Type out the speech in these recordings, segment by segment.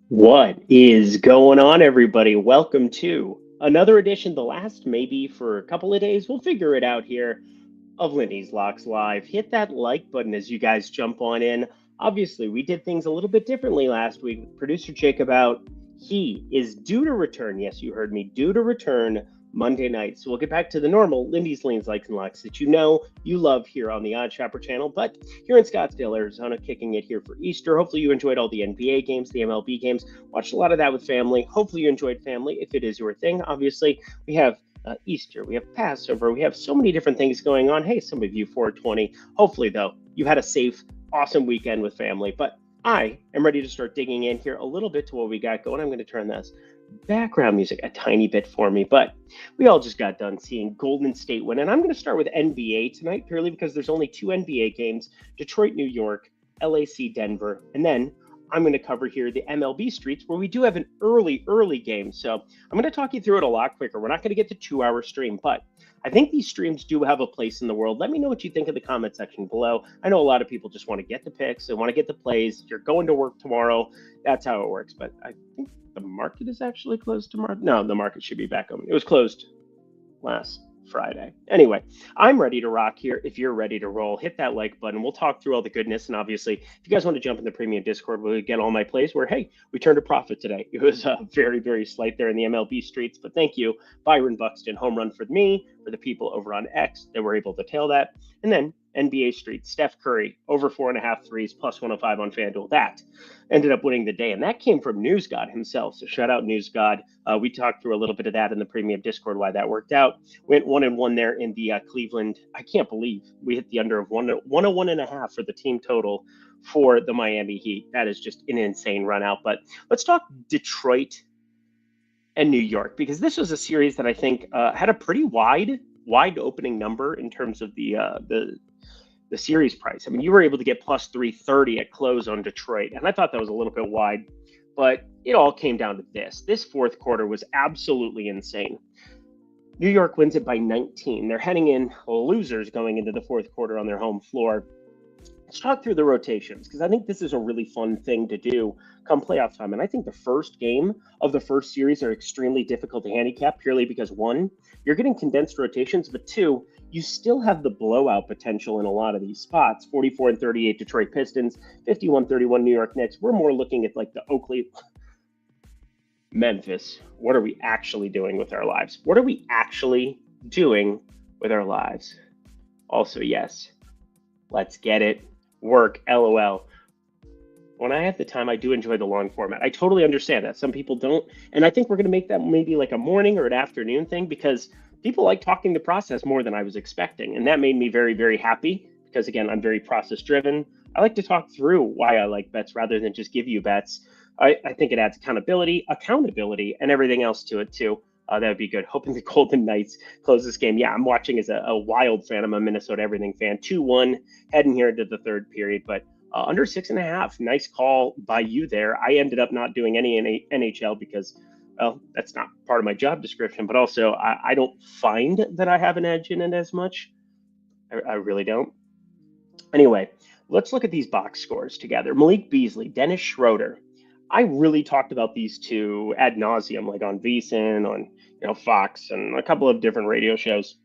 What is going on, everybody? Welcome to another edition, the last maybe for a couple of days. We'll figure it out here of Lindy's Locks Live. Hit that like button as you guys jump on in. Obviously, we did things a little bit differently last week with producer Jacob out. He is due to return. Yes, you heard me, due to return Monday night. So we'll get back to the normal Lindy's Lanes, Likes, and Locks that you know you love here on the Odd Shopper channel. But here in Scottsdale, Arizona, kicking it here for Easter. Hopefully you enjoyed all the NBA games, the MLB games. Watched a lot of that with family. Hopefully you enjoyed family if it is your thing. Obviously, we have Easter, we have Passover, we have so many different things going on. Hey, some of you 420. Hopefully, though, you had a safe, awesome weekend with family. But I am ready to start digging in here a little bit to what we got going. I'm going to turn this background music a tiny bit for me, but we all just got done seeing Golden State win. And I'm going to start with NBA tonight purely because there's only two NBA games: Detroit, New York, LAC, Denver, and then I'm going to cover here the MLB streets where we do have an early game. So I'm going to talk you through it a lot quicker. We're not going to get the 2 hour stream, but I think these streams do have a place in the world. Let me know what you think in the comment section below. I know a lot of people just want to get the picks, they want to get the plays. You're going to work tomorrow. That's how it works. But I think the market is actually closed tomorrow. No, the market should be back open. It was closed last Friday. Anyway, I'm ready to rock here. If you're ready to roll, hit that like button. We'll talk through all the goodness. And obviously, if you guys want to jump in the premium Discord, we'll get all my plays where, hey, we turned a profit today. It was very slight there in the MLB streets. But thank you, Byron Buxton, home run for me, for the people over on X that were able to tail that. And then NBA streets, Steph Curry, over 4.5 threes, plus 105 on FanDuel. That ended up winning the day. And that came from News God himself. So shout out News God. We talked through a little bit of that in the premium Discord, why that worked out. Went 1-1 there in the Cleveland. I can't believe we hit the under of 101.5 for the team total for the Miami Heat. That is just an insane run out. But let's talk Detroit and New York, because this was a series that I think had a pretty wide opening number in terms of the series price. I mean, you were able to get plus 330 at close on Detroit, and I thought that was a little bit wide, but it all came down to this. This fourth quarter was absolutely insane. New York wins it by 19. They're heading in losers going into the fourth quarter on their home floor. Let's talk through the rotations, because I think this is a really fun thing to do come playoff time. And I think the first game of the first series are extremely difficult to handicap purely because, one, you're getting condensed rotations, but two, you still have the blowout potential in a lot of these spots. 44-38 Detroit Pistons, 51-31 New York Knicks. We're more looking at like the Oakley, Memphis. What are we actually doing with our lives? What are we actually doing with our lives? Also, yes, let's get it. Work, LOL. When I have the time, I do enjoy the long format. I totally understand that. Some people don't. And I think we're going to make that maybe like a morning or an afternoon thing, because people like talking the process more than I was expecting. And that made me very happy because, again, I'm very process driven. I like to talk through why I like bets rather than just give you bets. I think it adds accountability, and everything else to it too. That would be good. Hoping the Golden Knights close this game. Yeah, I'm watching as a Wild fan. I'm a Minnesota everything fan. 2-1 heading here into the third period, but under 6.5. Nice call by you there. I ended up not doing any NHL because, well, that's not part of my job description, but also I don't find that I have an edge in it as much. I really don't. Anyway, let's look at these box scores together. Malik Beasley, Dennis Schroeder. I really talked about these two ad nauseum, like on VSiN, on Fox, and a couple of different radio shows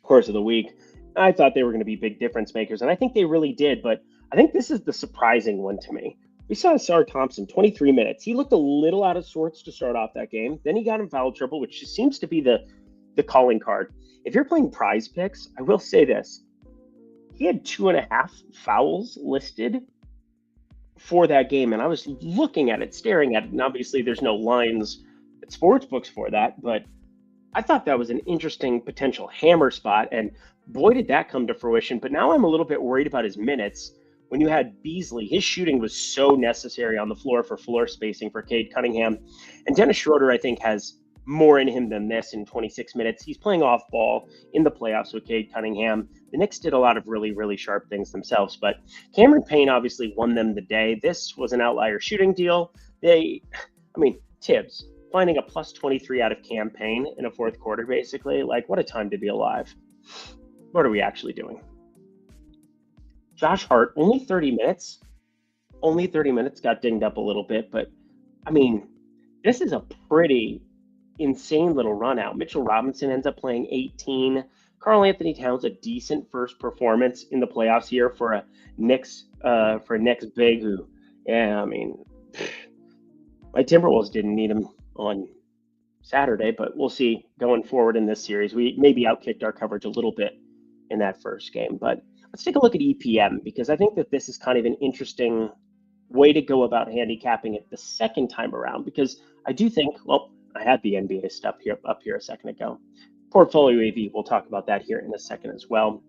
course of the week. I thought they were going to be big difference makers, and I think they really did. But I think this is the surprising one to me. We saw Sar Thompson, 23 minutes. He looked a little out of sorts to start off that game. Then he got in foul trouble, which just seems to be the calling card. If you're playing prize picks, I will say this. He had 2.5 fouls listed for that game, and I was looking at it, staring at it, and obviously there's no lines at sports books for that, but I thought that was an interesting potential hammer spot, and boy, did that come to fruition. But now I'm a little bit worried about his minutes. When you had Beasley, his shooting was so necessary on the floor for floor spacing for Cade Cunningham, and Dennis Schroeder, I think, has more in him than this in 26 minutes. He's playing off ball in the playoffs with Cade Cunningham. The Knicks did a lot of really sharp things themselves, but Cameron Payne obviously won them the day. This was an outlier shooting deal. Tibbs finding a plus 23 out of Cam Payne in a fourth quarter, basically. Like, what a time to be alive. What are we actually doing? Josh Hart, only 30 minutes. Got dinged up a little bit, but I mean, this is a pretty insane little run out. Mitchell Robinson ends up playing 18. Karl Anthony Towns, a decent first performance in the playoffs here for a Knicks big who, yeah, I mean, my Timberwolves didn't need him on Saturday, but we'll see going forward in this series. We maybe outkicked our coverage a little bit in that first game, but let's take a look at EPM because I think that this is kind of an interesting way to go about handicapping it the second time around because I do think, well, I had the NBA stuff here up here a second ago. Portfolio AV, we'll talk about that here in a second as well.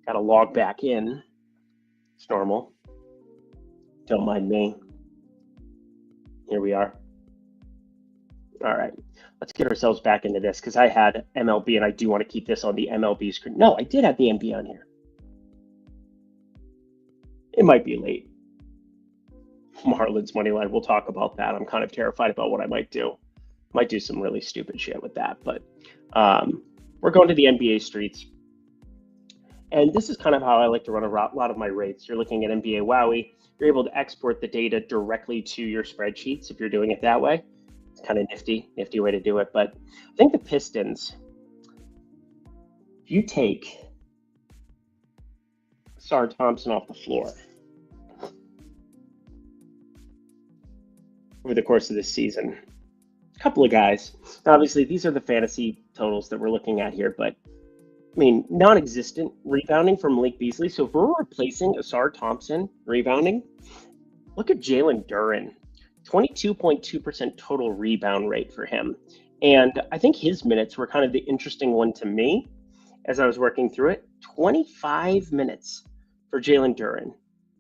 Got to log back in. It's normal. Don't mind me. Here we are. All right, let's get ourselves back into this because I had MLB and I do want to keep this on the MLB screen. No, I did have the NBA on here. It might be late. Marlins money line. We'll talk about that. I'm kind of terrified about what I might do. Might do some really stupid shit with that, but we're going to the NBA streets. And this is kind of how I like to run a lot of my rates. You're looking at NBA Wowie. You're able to export the data directly to your spreadsheets if you're doing it that way. It's kind of nifty way to do it. But I think the Pistons, if you take Sar Thompson off the floor over the course of this season, a couple of guys. Obviously, these are the fantasy totals that we're looking at here, but I mean, non-existent rebounding from Malik Beasley. So if we're replacing Asar Thompson rebounding, look at Jalen Duren, 22.2% total rebound rate for him. And I think his minutes were kind of the interesting one to me as I was working through it. 25 minutes for Jalen Duren,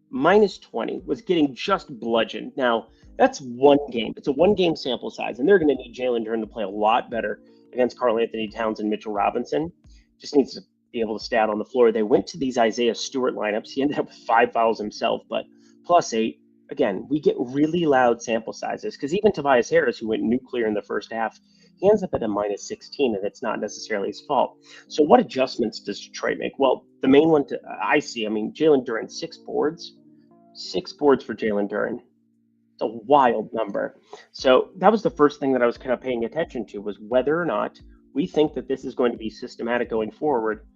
minus 20, was getting just bludgeoned. Now, that's one game. It's a one-game sample size, and they're going to need Jalen Duren to play a lot better against Karl Anthony Towns and Mitchell Robinson. Just needs to be able to stay out on the floor. They went to these Isaiah Stewart lineups. He ended up with 5 fouls himself, but plus 8. Again, we get really loud sample sizes because even Tobias Harris, who went nuclear in the first half, he ends up at a minus 16, and it's not necessarily his fault. So what adjustments does Detroit make? Well, the main one I see, I mean, Jalen Duren, 6 boards. 6 boards for Jalen Duren. It's a wild number. So that was the first thing that I was kind of paying attention to was whether or not we think that this is going to be systematic going forward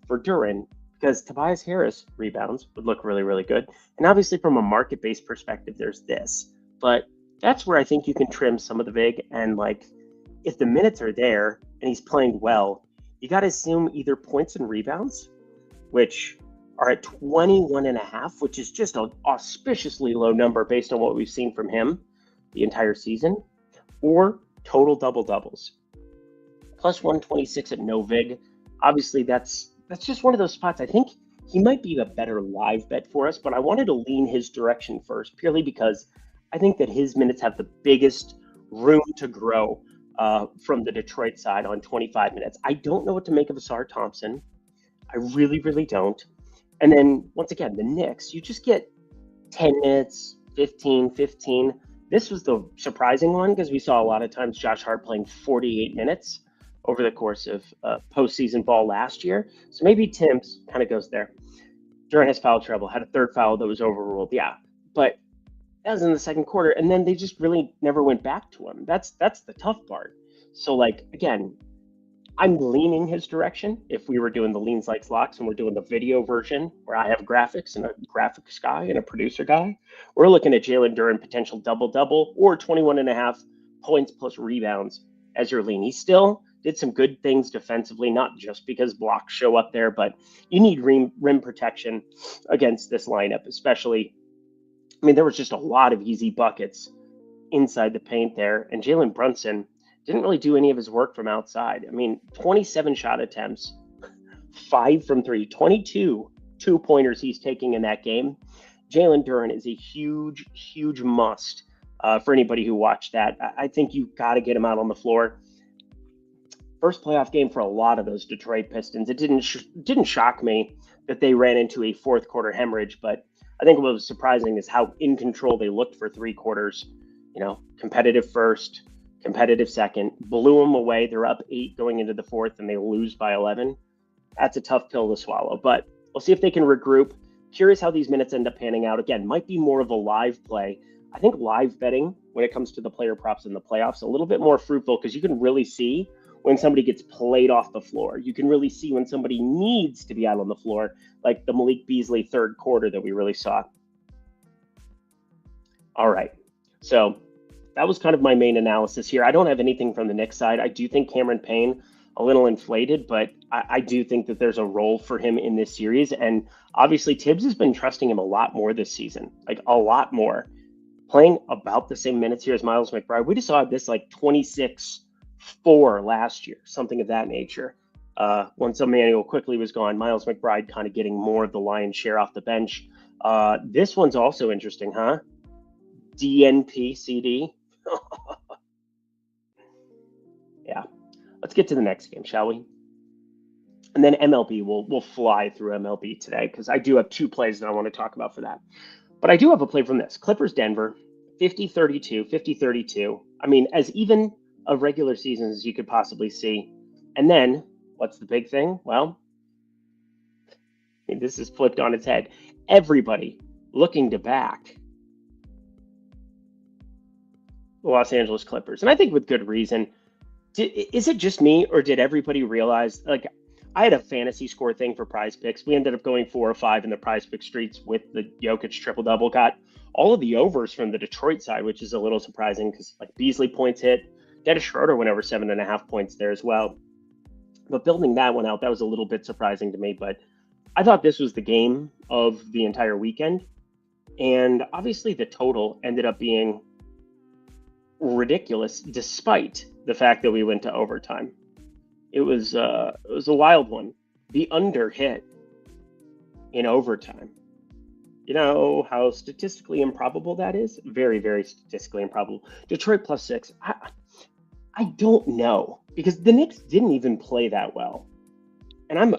for Duren, because Tobias Harris rebounds would look really, really good. And obviously from a market-based perspective, there's this. But that's where I think you can trim some of the vig. And like, if the minutes are there and he's playing well, you got to assume either points and rebounds, which are at 21.5, which is just an auspiciously low number based on what we've seen from him the entire season, or total double-doubles. Plus 126 at no vig. Obviously, that's just one of those spots. I think he might be a better live bet for us, but I wanted to lean his direction first, purely because I think that his minutes have the biggest room to grow from the Detroit side on 25 minutes. I don't know what to make of Asar Thompson. I really, really don't. And then, once again, the Knicks, you just get 10 minutes, 15. This was the surprising one because we saw a lot of times Josh Hart playing 48 minutes over the course of postseason ball last year. So maybe Tim's kind of goes there. Duren has foul trouble, had a third foul that was overruled. Yeah, but that was in the second quarter. And then they just really never went back to him. That's the tough part. So, like, again, I'm leaning his direction. If we were doing the leans like locks and we're doing the video version where I have graphics and a graphics guy and a producer guy, we're looking at Jalen Duren potential double-double or 21.5 points plus rebounds as your lean. He still did some good things defensively, not just because blocks show up there, but you need rim protection against this lineup, especially. I mean, there was just a lot of easy buckets inside the paint there, and Jalen Brunson didn't really do any of his work from outside. I mean, 27 shot attempts, 5 from 3, 22 two-pointers he's taking in that game. Jalen Duren is a huge must for anybody who watched that. I think you've got to get him out on the floor. First playoff game for a lot of those Detroit Pistons. It didn't shock me that they ran into a fourth quarter hemorrhage, but I think what was surprising is how in control they looked for 3 quarters. You know, competitive first, competitive second, blew them away. They're up 8 going into the fourth, and they lose by 11. That's a tough pill to swallow, but we'll see if they can regroup. Curious how these minutes end up panning out. Again, might be more of a live play. I think live betting when it comes to the player props in the playoffs, a little bit more fruitful because you can really see when somebody gets played off the floor. You can really see when somebody needs to be out on the floor, like the Malik Beasley third quarter that we really saw. All right. So that was kind of my main analysis here. I don't have anything from the Knicks side. I do think Cameron Payne a little inflated, but I do think that there's a role for him in this series. And obviously Tibbs has been trusting him a lot more this season, like a lot more. Playing about the same minutes here as Miles McBride. We just saw this like 26-4 last year, something of that nature. Once Emmanuel quickly was gone, Miles McBride kind of getting more of the lion's share off the bench. This one's also interesting, huh? DNP CD. Yeah. Let's get to the next game, shall we? And then MLB, we'll fly through MLB today because I do have two plays that I want to talk about for that. But I do have a play from this. Clippers, Denver, 50-32, 50-32. I mean, as even a regular season as you could possibly see. And then, what's the big thing? Well, I mean, this is flipped on its head. Everybody looking to back the Los Angeles Clippers. And I think with good reason. Is it just me, or did everybody realize, like, I had a fantasy score thing for prize picks. We ended up going 4 or 5 in the prize pick streets with the Jokic triple-double. Got all of the overs from the Detroit side, which is a little surprising because, like, Beasley points hit. Dennis Schroeder went over 7.5 points there as well. But building that one out, that was a little bit surprising to me. But I thought this was the game of the entire weekend. And obviously the total ended up being ridiculous despite the fact that we went to overtime. It was a wild one. The under hit in overtime. You know how statistically improbable that is? Very, very statistically improbable. Detroit +6. I don't know, because the Knicks didn't even play that well. And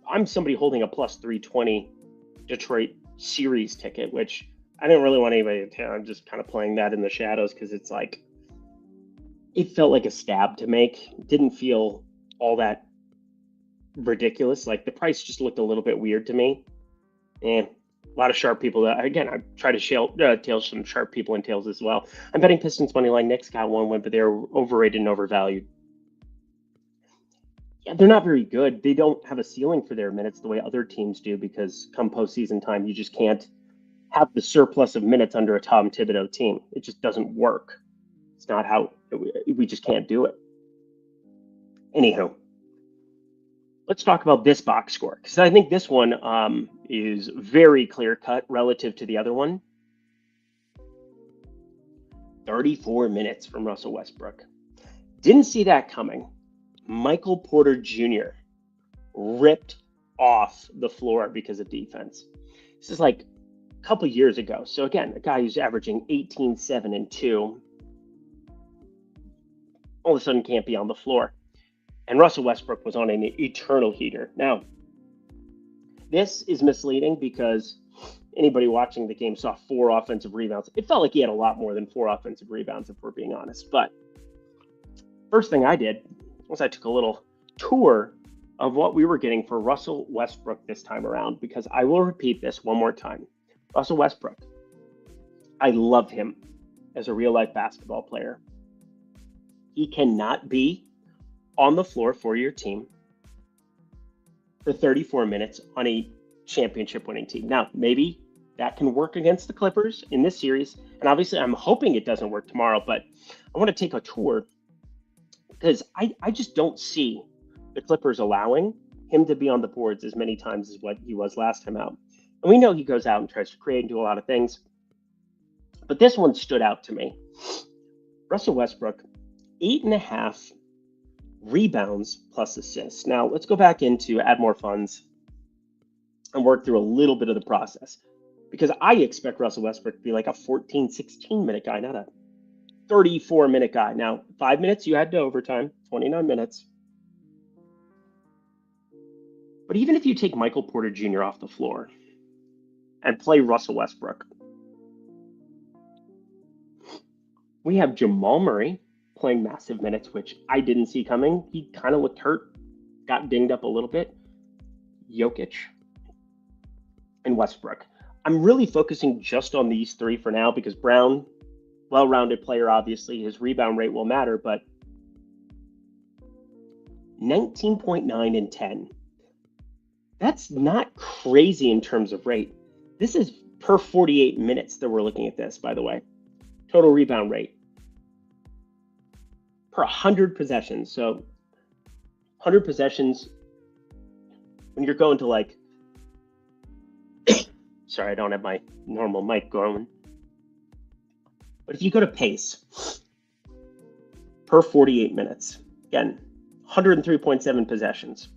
I'm somebody holding a +320 Detroit series ticket, which I didn't really want anybody to tell. I'm just kind of playing that in the shadows because it's like, it felt like a stab to make. Didn't feel all that ridiculous. Like, the price just looked a little bit weird to me. And a lot of sharp people. Again, I try to tail some sharp people in tails as well. I'm betting Pistons money line. Knicks got one win, but they're overrated and overvalued. Yeah, they're not very good. They don't have a ceiling for their minutes the way other teams do, because come postseason time, you just can't have the surplus of minutes under a Tom Thibodeau team. It just doesn't work. It's not how we just can't do it. Anywho, let's talk about this box score, because I think this one is very clear cut relative to the other one. 34 minutes from Russell Westbrook. Didn't see that coming. Michael Porter Jr. ripped off the floor because of defense. This is like a couple years ago. So again, a guy who's averaging 18, 7, and 2 all of a sudden can't be on the floor. And Russell Westbrook was on an eternal heater. Now, this is misleading because anybody watching the game saw 4 offensive rebounds. It felt like he had a lot more than 4 offensive rebounds, if we're being honest. But first thing I did was I took a little tour of what we were getting for Russell Westbrook this time around, because I will repeat this one more time. Russell Westbrook, I love him as a real-life basketball player. He cannot be on the floor for your team for 34 minutes on a championship-winning team. Now, maybe that can work against the Clippers in this series, and obviously I'm hoping it doesn't work tomorrow, but I want to take a tour because I just don't see the Clippers allowing him to be on the boards as many times as what he was last time out. And we know he goes out and tries to create and do a lot of things, but this one stood out to me. Russell Westbrook, 8.5 rebounds plus assists. Now, let's go back into add more funds and work through a little bit of the process, because I expect Russell Westbrook to be like a 14, 16-minute guy, not a 34-minute guy. Now, 5 minutes, you had to overtime, 29 minutes. But even if you take Michael Porter Jr. off the floor and play Russell Westbrook, we have Jamal Murray playing massive minutes, which I didn't see coming. He kind of looked hurt, got dinged up a little bit. Jokic and Westbrook. I'm really focusing just on these 3 for now, because Brown well-rounded player, obviously. His rebound rate will matter, but 19.9 and 10. That's not crazy in terms of rate. This is per 48 minutes that we're looking at this, by the way. Total rebound rate per 100 possessions. So 100 possessions, when you're going to like, sorry, I don't have my normal mic going. But if you go to pace per 48 minutes, again, 103.7 possessions,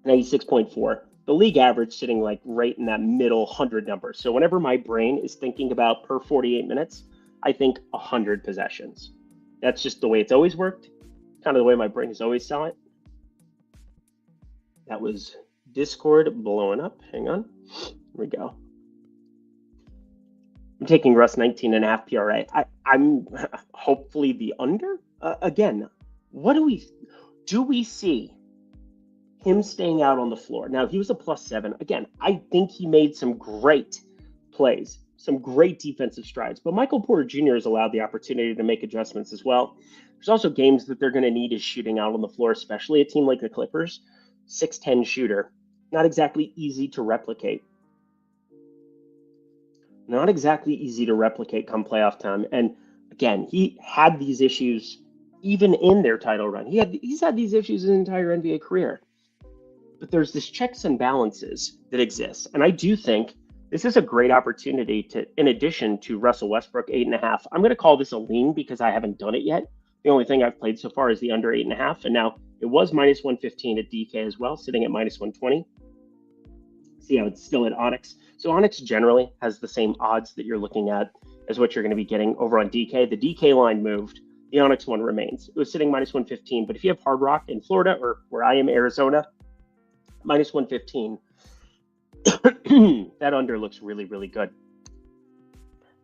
96.4. The league average sitting like right in that middle 100 number. So whenever my brain is thinking about per 48 minutes, I think 100 possessions. That's just the way it's always worked. Kind of the way my brain has always saw it. That was Discord blowing up. Hang on. Here we go. I'm taking Russ 19.5 PRA. I'm hopefully the under. Again, what do we see him staying out on the floor? Now, he was a +7. Again, I think he made some great plays, some great defensive strides. But Michael Porter Jr. has allowed the opportunity to make adjustments as well. There's also games that they're going to need his shooting out on the floor, especially a team like the Clippers. 6'10 shooter. Not exactly easy to replicate. Not exactly easy to replicate come playoff time. And again, he had these issues even in their title run. He's had these issues his entire NBA career. But there's this checks and balances that exist. And I do think this is a great opportunity to, in addition to Russell Westbrook 8.5, I'm going to call this a lean because I haven't done it yet. The only thing I've played so far is the under 8.5. And now it was -115 at DK as well, sitting at -120. See how it's still at Onyx. So Onyx generally has the same odds that you're looking at as what you're going to be getting over on DK. The DK line moved. The Onyx one remains. It was sitting -115. But if you have Hard Rock in Florida or where I am, Arizona, -115. That under looks really, really good.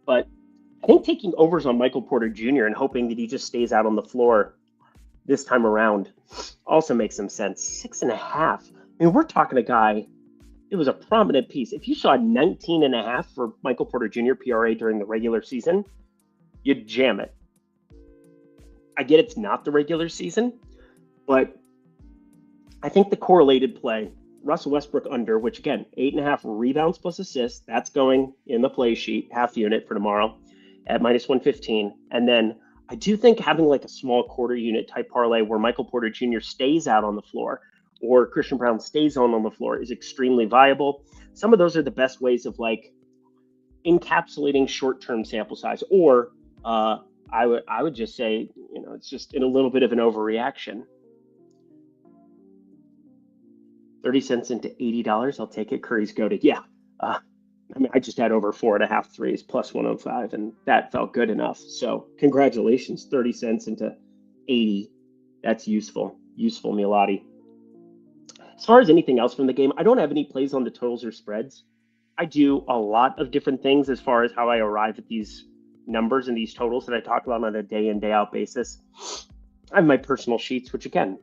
But I think taking overs on Michael Porter Jr. and hoping that he just stays out on the floor this time around also makes some sense. 6.5. I mean, we're talking a guy. It was a prominent piece. If you saw 19.5 for Michael Porter Jr. PRA during the regular season, you'd jam it. I get it's not the regular season, but I think the correlated play, Russell Westbrook under, which again, 8.5 rebounds plus assists, that's going in the play sheet, half unit for tomorrow at -115. And then I do think having like a small quarter unit type parlay where Michael Porter Jr. stays out on the floor or Christian Brown stays on the floor is extremely viable. Some of those are the best ways of like encapsulating short-term sample size, or I would just say, it's just in a little bit of an overreaction. 30 cents into $80. I'll take it. Curry's goated. Yeah. I just had over 4.5 threes plus 105, and that felt good enough. So congratulations, 30 cents into 80. That's useful. Useful, Milati. As far as anything else from the game, I don't have any plays on the totals or spreads. I do a lot of different things as far as how I arrive at these numbers and these totals that I talk about on a day in, day out basis. I have my personal sheets, which again,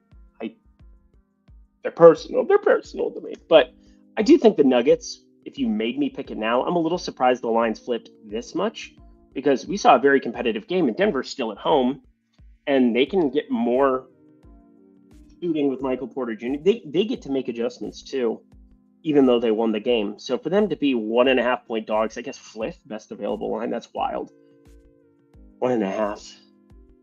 they're personal to me. But I do think the Nuggets, if you made me pick it now, I'm a little surprised the lines flipped this much because we saw a very competitive game and Denver's still at home and they can get more shooting with Michael Porter Jr. They get to make adjustments too, even though they won the game. So for them to be 1.5 point dogs, I guess fifth best available line, that's wild. 1.5,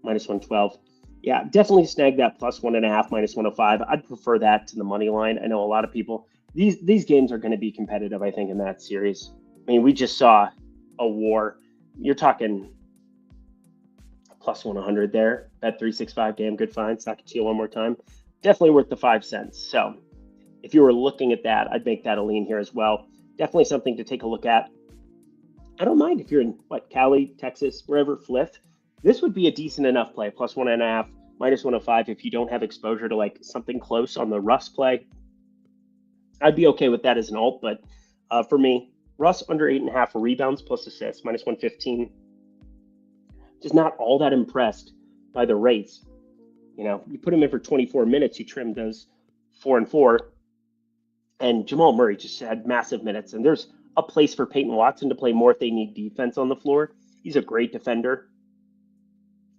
-112. Yeah, definitely snag that plus 1.5, -105. I'd prefer that to the money line. I know a lot of people, these games are going to be competitive, I think, in that series. I mean, we just saw a war. You're talking plus 100 there. Bet 365, damn good find. Stock it to you one more time. Definitely worth the 5 cents. So if you were looking at that, I'd make that a lean here as well. Definitely something to take a look at. I don't mind if you're in, Cali, Texas, wherever, Fliff. This would be a decent enough play, plus 1.5, -105 if you don't have exposure to something close on the Russ play. I'd be okay with that as an alt, but for me, Russ under 8.5 rebounds plus assists, -115. Just not all that impressed by the rates. You put him in for 24 minutes, you trimmed those 4 and 4, and Jamal Murray just had massive minutes. And there's a place for Peyton Watson to play more if they need defense on the floor. He's a great defender.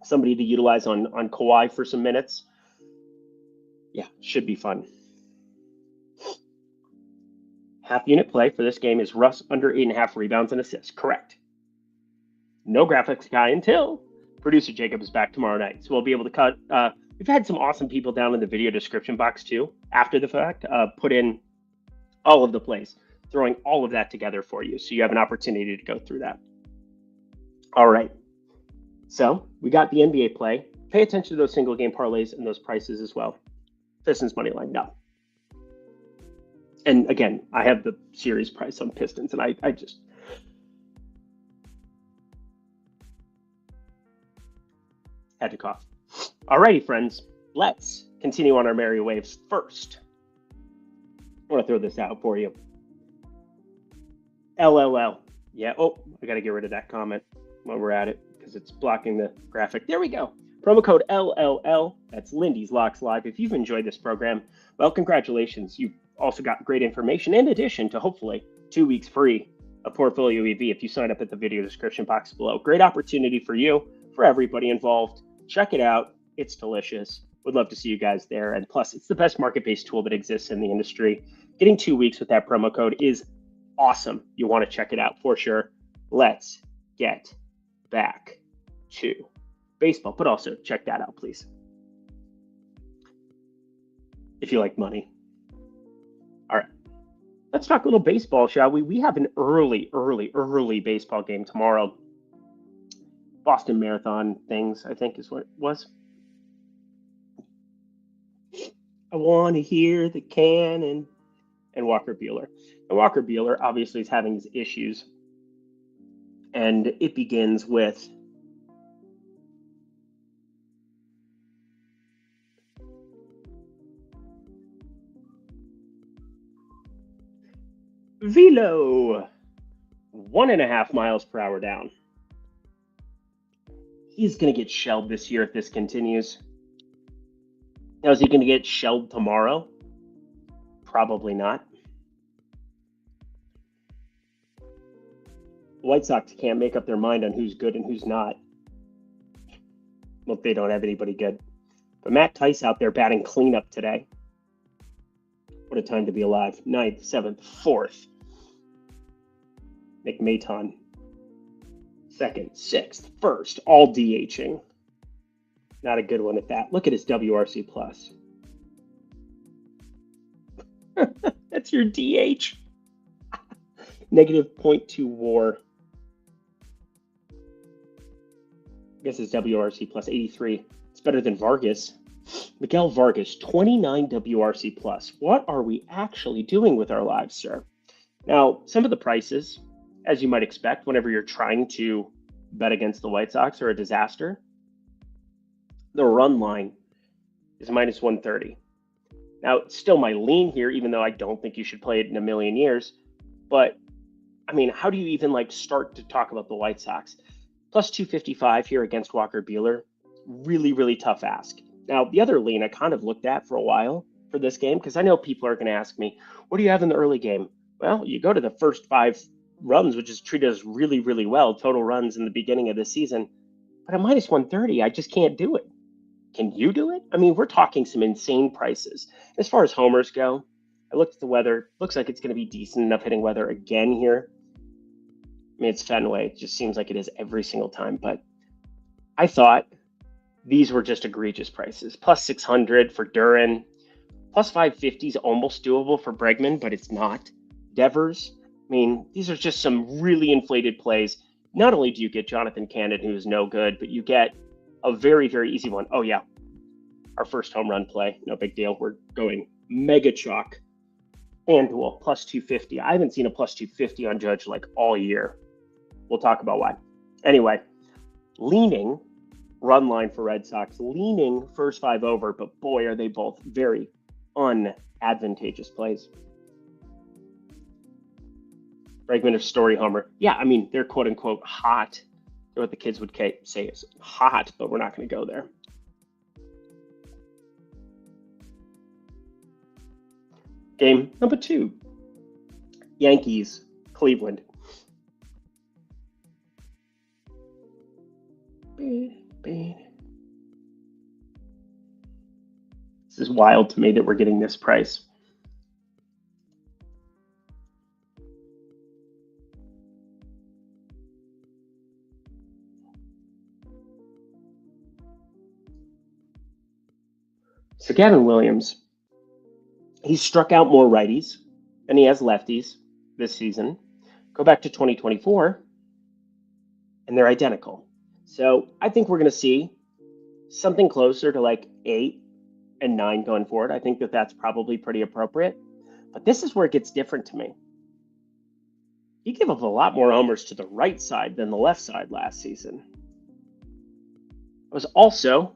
Somebody to utilize on Kawhi for some minutes. Yeah, should be fun. Half unit play for this game is Russ under 8.5 rebounds and assists. Correct. No graphics guy until producer Jacob is back tomorrow night. So we'll be able to cut. We've had some awesome people down in the video description box too, after the fact, put in all of the plays, throwing all of that together for you. So you have an opportunity to go through that. All right. So we got the NBA play. Pay attention to those single game parlays and those prices as well. Pistons money line, no. And again, I have the series price on Pistons, and I just had to cough. Alrighty, friends, let's continue on our merry waves. First, I want to throw this out for you. LLL. Yeah, oh, I got to get rid of that comment while we're at it because it's blocking the graphic. There we go. Promo code LLL. That's Lindy's Locks Live. If you've enjoyed this program, well, congratulations. You've also got great information in addition to hopefully 2 weeks free of Portfolio EV if you sign up at the video description box below. Great opportunity for you, for everybody involved. Check it out. It's delicious. Would love to see you guys there. And plus, it's the best market-based tool that exists in the industry. Getting 2 weeks with that promo code is awesome. You want to check it out for sure. Let's get back to baseball, but also check that out, please. If you like money. All right. Let's talk a little baseball, shall we? We have an early baseball game tomorrow. Boston Marathon things, I think is what it was. I want to hear the cannon and Walker Buehler. And Walker Buehler obviously is having his issues. And it begins with velo, 1.5 miles per hour down. He's going to get shelled this year if this continues. Now, is he going to get shelled tomorrow? Probably not. The White Sox can't make up their mind on who's good and who's not. Well, they don't have anybody good. But Matt Tice out there batting cleanup today. What a time to be alive. 9th, 7th, 4th. McMahon. 2nd, 6th, 1st, all DHing. Not a good one at that. Look at his WRC plus. That's your DH. Negative 0.2 WAR. I guess his WRC plus 83. It's better than Vargas. Miguel Vargas, 29 WRC plus. What are we actually doing with our lives, sir? Now, some of the prices, as you might expect, whenever you're trying to bet against the White Sox, are a disaster. The run line is minus 130. Now, it's still my lean here, even though I don't think you should play it in a million years. But, I mean, how do you even start to talk about the White Sox? Plus 255 here against Walker Buehler. Really, really tough ask. Now, the other lean I kind of looked at for a while for this game, because I know people are going to ask me, what do you have in the early game? Well, you go to the first 5 runs, which is treated as really, really well, total runs in the beginning of the season. But at minus 130, I just can't do it. Can you do it? I mean, we're talking some insane prices. As far as homers go, I looked at the weather. Looks like it's going to be decent enough hitting weather again here. I mean, it's Fenway. It just seems like it is every single time. But I thought these were just egregious prices. Plus 600 for Duran. Plus 550 is almost doable for Bregman, but it's not. Devers. I mean, these are just some really inflated plays. Not only do you get Jonathan Cannon, who's no good, but you get a very, very easy one. Oh, yeah. Our first home run play. No big deal. We're going mega chalk. FanDuel, plus 250. I haven't seen a plus 250 on Judge all year. We'll talk about why. Anyway, leaning run line for Red Sox. Leaning first 5 over, but boy, are they both very unadvantageous plays. Bregman or Story homer. Yeah, I mean, they're quote-unquote hot. They're what the kids would say is hot, but we're not going to go there. Game number 2. Yankees, Cleveland. This is wild to me that we're getting this price. So Gavin Williams, he struck out more righties than he has lefties this season. Go back to 2024, and they're identical. So I think we're going to see something closer to like 8 and 9 going forward. I think that that's probably pretty appropriate. But this is where it gets different to me. He gave up a lot more homers to the right side than the left side last season. It was also,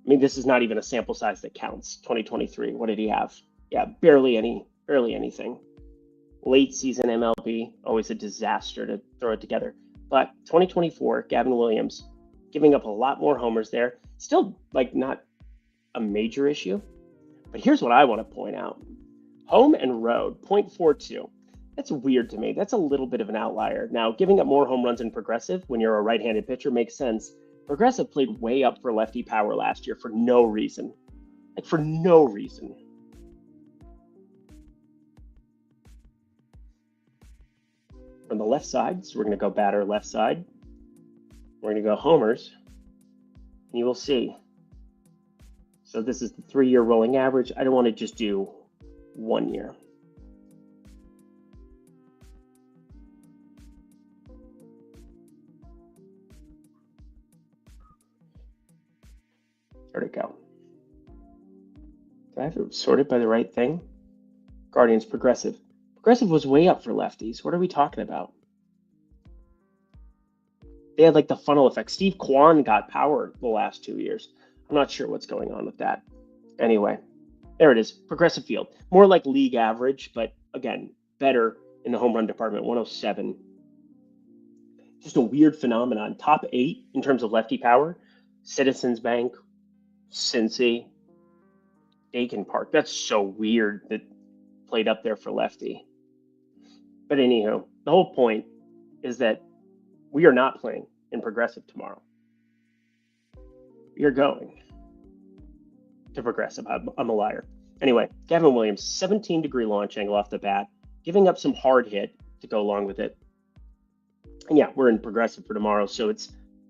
I mean, this is not even a sample size that counts. 2023, what did he have? Yeah, barely anything. Late season MLB, always a disaster to throw it together. But 2024, Gavin Williams giving up a lot more homers there. Still, like, not a major issue. But here's what I want to point out. Home and road, 0.42. That's weird to me. That's a little bit of an outlier. Now, giving up more home runs in Progressive when you're a right-handed pitcher makes sense. Progressive played way up for lefty power last year for no reason. Like, for no reason. From the left side, so we're going to go batter left side. We're going to go homers. And you will see. So this is the 3-year rolling average. I don't want to just do 1 year. Where'd it go? Did I have it sorted by the right thing? Guardians, Progressive. Progressive was way up for lefties. What are we talking about? They had like the funnel effect. Steve Kwan got power the last 2 years. I'm not sure what's going on with that. Anyway, there it is. Progressive Field. More like league average, but again, better in the home run department, 107. Just a weird phenomenon. Top 8 in terms of lefty power. Citizens Bank, Cincy, Dakin Park. That's so weird that played up there for lefty. But anywho, the whole point is that we are not playing in Progressive tomorrow. We are going to Progressive. I'm a liar. Anyway, Gavin Williams, 17-degree launch angle off the bat, giving up some hard hit to go along with it. And yeah, we're in Progressive for tomorrow, so it's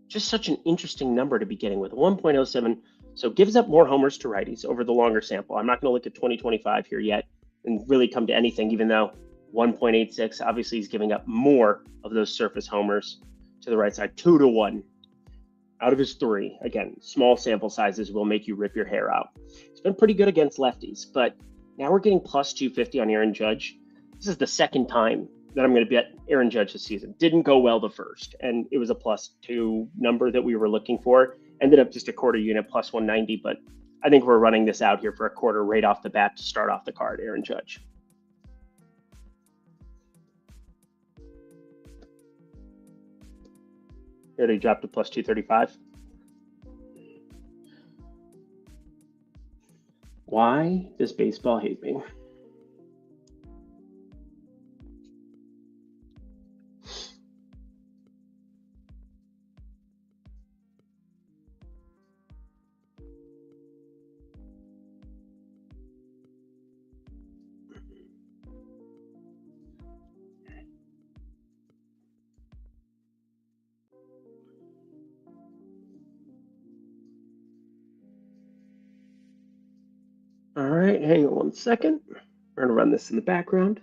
just such an interesting number to be getting with 1.07. So gives up more homers to righties over the longer sample. I'm not going to look at 2025 here yet and really come to anything, even though 1.86, obviously he's giving up more of those surface homers to the right side, 2-1 out of his 3. Again, small sample sizes will make you rip your hair out. It's been pretty good against lefties, but now we're getting plus 250 on Aaron Judge. This is the second time that I'm going to bet Aaron Judge this season. Didn't go well the first, and it was a +2 number that we were looking for. Ended up just a quarter unit, plus 190, but I think we're running this out here for a quarter right off the bat to start off the card, Aaron Judge. Here they dropped to plus 235. Why does baseball hate me? All right, hang on 1 second. We're going to run this in the background.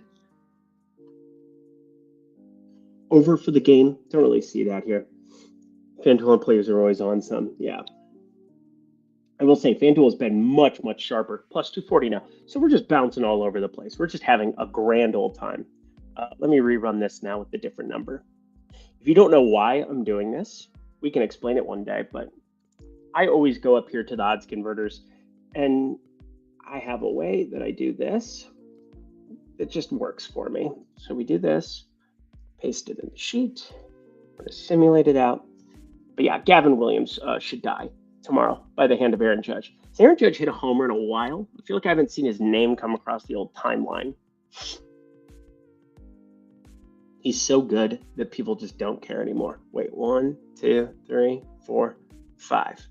Over for the game. Don't really see that here. FanDuel players are always on some. Yeah. I will say FanDuel has been much, much sharper. Plus 240 now. So we're just bouncing all over the place. We're just having a grand old time. Let me rerun this now with a different number. If you don't know why I'm doing this, we can explain it one day, but I always go up here to the odds converters, and I have a way that I do this that just works for me. So we do this, paste it in the sheet, we're gonna simulate it out. But yeah, Gavin Williams should die tomorrow by the hand of Aaron Judge. Has Aaron Judge hit a homer in a while? I feel like I haven't seen his name come across the old timeline. He's so good that people just don't care anymore. Wait, 1, 2, 3, 4, 5.